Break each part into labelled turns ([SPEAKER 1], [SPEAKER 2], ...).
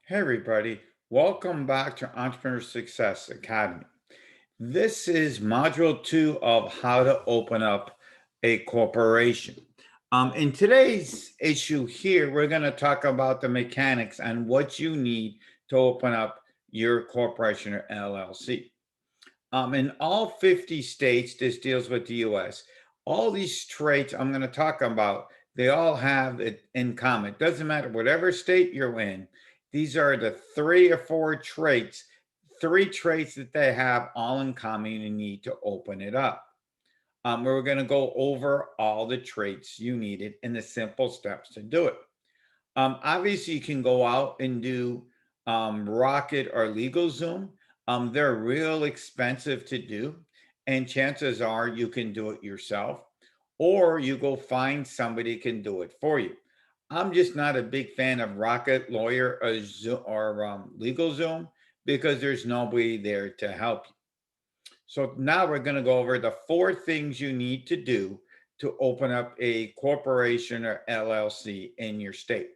[SPEAKER 1] Hey, everybody. Welcome back to Entrepreneur Success Academy. This is module 2 of how to open up a corporation. In today's issue here, we're going to talk about the mechanics and what you need to open up your corporation or LLC. In all 50 states, this deals with the US. All these traits I'm going to talk about, they all have it in common. It doesn't matter whatever state you're in. These are the three traits that they have all in common. You need to open it up. We're going to go over all the traits you needed and the simple steps to do it. Obviously, you can go out and do Rocket or LegalZoom. They're real expensive to do, and chances are you can do it yourself, or you go find somebody can do it for you. I'm just not a big fan of Rocket Lawyer or, LegalZoom because there's nobody there to help you. So now we're going to go over the four things you need to do to open up a corporation or LLC in your state.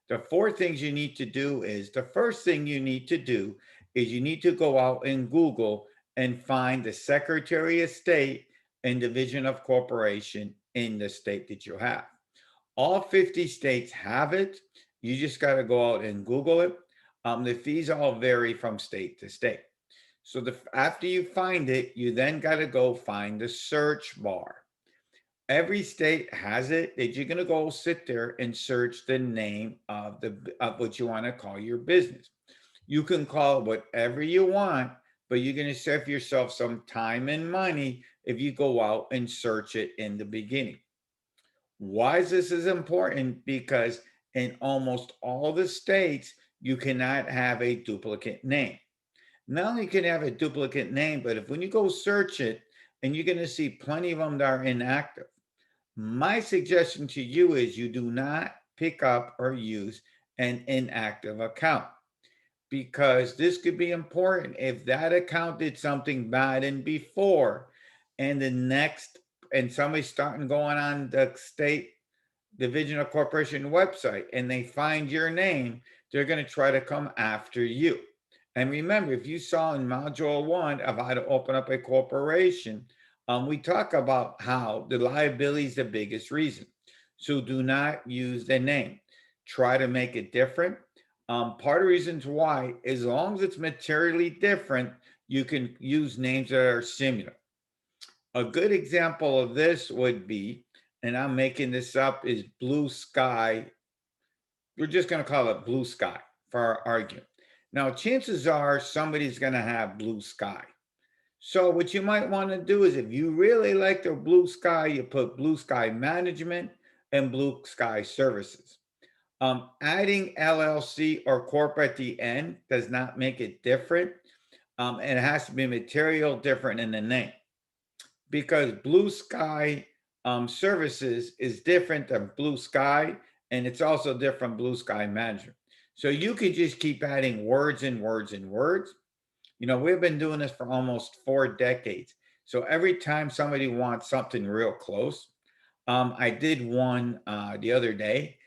[SPEAKER 1] The four things you need to do is the first thing you need to do is you need to go out and Google and find the Secretary of State and Division of Corporation in the state that you have. All 50 states have it. You just got to go out and Google it. The fees all vary from state to state. So after you find it, you then got to go find the search bar. Every state has it that you're going to go sit there and search the name of what you want to call your business. You can call it whatever you want, but you're going to save yourself some time and money if you go out and search it in the beginning. Why is this is important? Because in almost all the states, you cannot have a duplicate name. Not only can you have a duplicate name, but if when you go search it, and you're going to see plenty of them that are inactive. My suggestion to you is you do not pick up or use an inactive account because this could be important. If that account did something bad in before and the next, and somebody's starting going on the state division of corporation website and they find your name, they're going to try to come after you. And remember, if you saw in module 1 of how to open up a corporation, we talk about how the liability is the biggest reason. So do not use the name. Try to make it different. Part of the reasons why, as long as it's materially different, you can use names that are similar. A good example of this would be, and I'm making this up, is Blue Sky. We're just going to call it Blue Sky for our argument. Now, chances are somebody's going to have Blue Sky. So what you might want to do is if you really like the Blue Sky, you put Blue Sky Management and Blue Sky Services. Adding LLC or corp at the end does not make it different. It has to be material different in the name because Blue Sky Services is different than Blue Sky, and it's also different from Blue Sky Management. So you could just keep adding words and words and words. You know, we've been doing this for almost 4 decades. So every time somebody wants something real close, I did one the other day.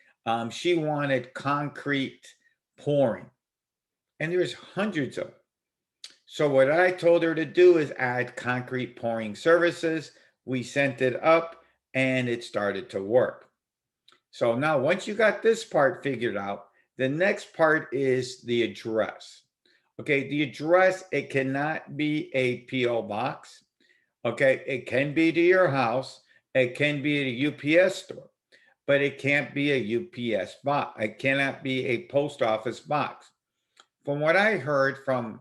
[SPEAKER 1] She wanted concrete pouring, and there's hundreds of them. So what I told her to do is add concrete pouring services. We sent it up, and it started to work. So now once you got this part figured out, the next part is the address. Okay, the address, it cannot be a P.O. box. Okay, it can be to your house. It can be at a UPS store, but it can't be a UPS box. It cannot be a post office box. From what I heard from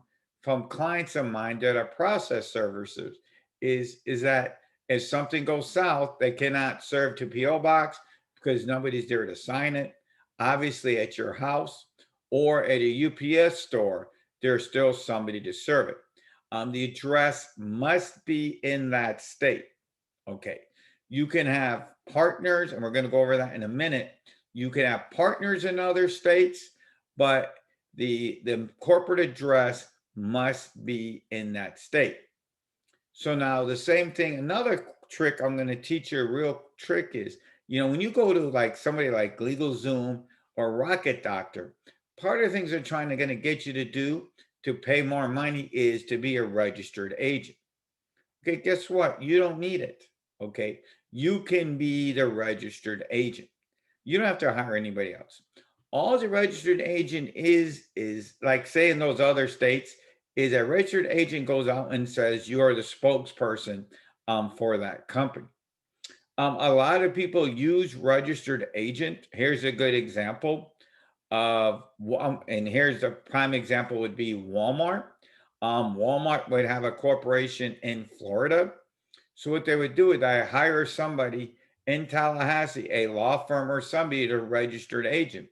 [SPEAKER 1] clients of mine that are process services is that if something goes south, they cannot serve to PO box because nobody's there to sign it. Obviously, at your house or at a UPS store, there's still somebody to serve it. The address must be in that state. Okay. You can have partners, and we're going to go over that in a minute. You can have partners in other states, but the corporate address must be in that state. So now the same thing, another trick I'm going to teach you, a real trick is, when you go to like somebody like LegalZoom or Rocket Doctor, part of the things they're trying to gonna get you to do to pay more money is to be a registered agent. Okay, guess what? You don't need it. Okay, you can be the registered agent. You don't have to hire anybody else. All the registered agent is like, say in those other states, is a registered agent goes out and says you are the spokesperson for that company. A lot of people use registered agent. Here's a good example of, and here's a prime example would be Walmart. Walmart would have a corporation in Florida. So what they would do is they hire somebody in Tallahassee, a law firm or somebody, to registered agent,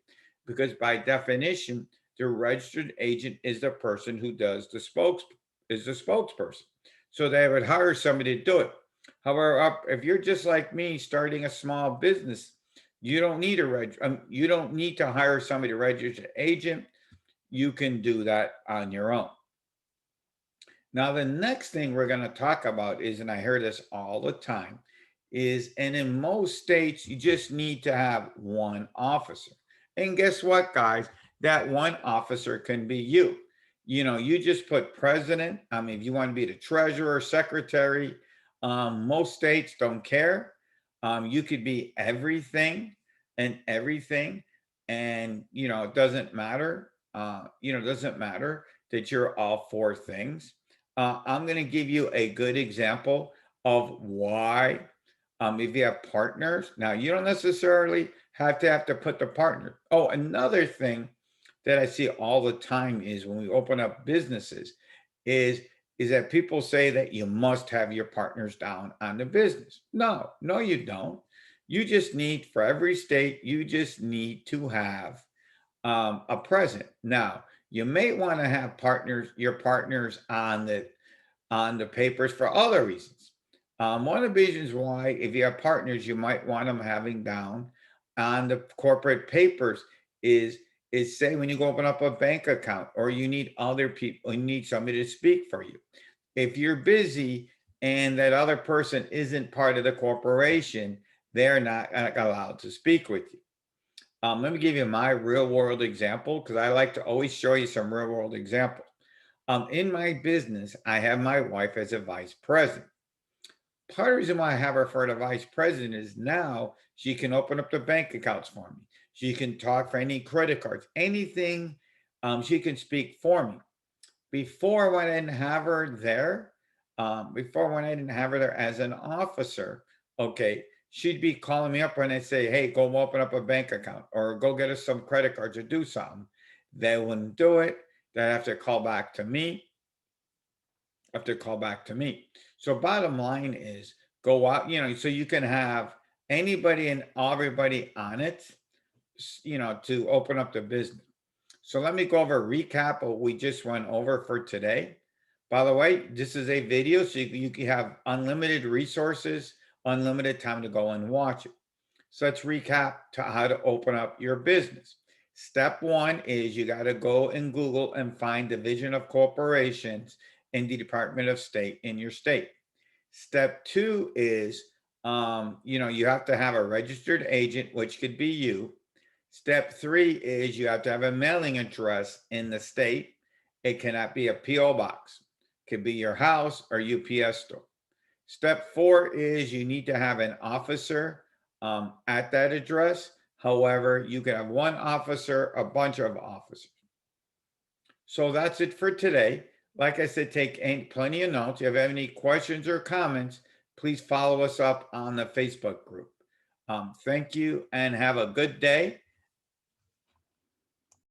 [SPEAKER 1] because by definition, the registered agent is the person who does the spokesperson. So they would hire somebody to do it. However, if you're just like me, starting a small business, you don't need you don't need to hire somebody to register agent. You can do that on your own. Now, the next thing we're going to talk about is, and I hear this all the time, is, and in most states, you just need to have one officer. And guess what, guys? That one officer can be you. You know, you just put president. I mean, if you want to be the treasurer, secretary, most states don't care. You could be everything and everything. And, it doesn't matter. It doesn't matter that you're all four things. I'm going to give you a good example of why, if you have partners. Now, you don't necessarily have to put the partner. Oh, another thing that I see all the time is when we open up businesses is that people say that you must have your partners down on the business. No, no, you don't. You just need, for every state, you just need to have a president. Now, you may want to have your partners on the papers for other reasons. One of the reasons why, if you have partners, you might want them having down on the corporate papers is say when you go open up a bank account, or you need other people, you need somebody to speak for you. If you're busy and that other person isn't part of the corporation, they're not allowed to speak with you. Let me give you my real world example, because I like to always show you some real world examples. In my business, I have my wife as a vice president. Part of the reason why I have her for the vice president is now she can open up the bank accounts for me. She can talk for any credit cards, anything. She can speak for me. Before, when I didn't have her there, as an officer, okay, she'd be calling me up when I say, "Hey, go open up a bank account or go get us some credit cards or do something." They wouldn't do it. They have to call back to me. So bottom line is, go out, so you can have anybody and everybody on it, to open up the business. So let me go over a recap of what we just went over for today. By the way, this is a video, so you can have unlimited resources, unlimited time to go and watch it. So let's recap to how to open up your business. Step one is you got to go and Google and find Division of Corporations in the Department of State in your state. Step two is, you have to have a registered agent, which could be you. Step three is you have to have a mailing address in the state. It cannot be a P.O. box. It could be your house or UPS store. Step four is you need to have an officer at that address. However, you can have one officer, a bunch of officers. So that's it for today. Like I said, take plenty of notes. If you have any questions or comments, please follow us up on the Facebook group. Thank you and have a good day.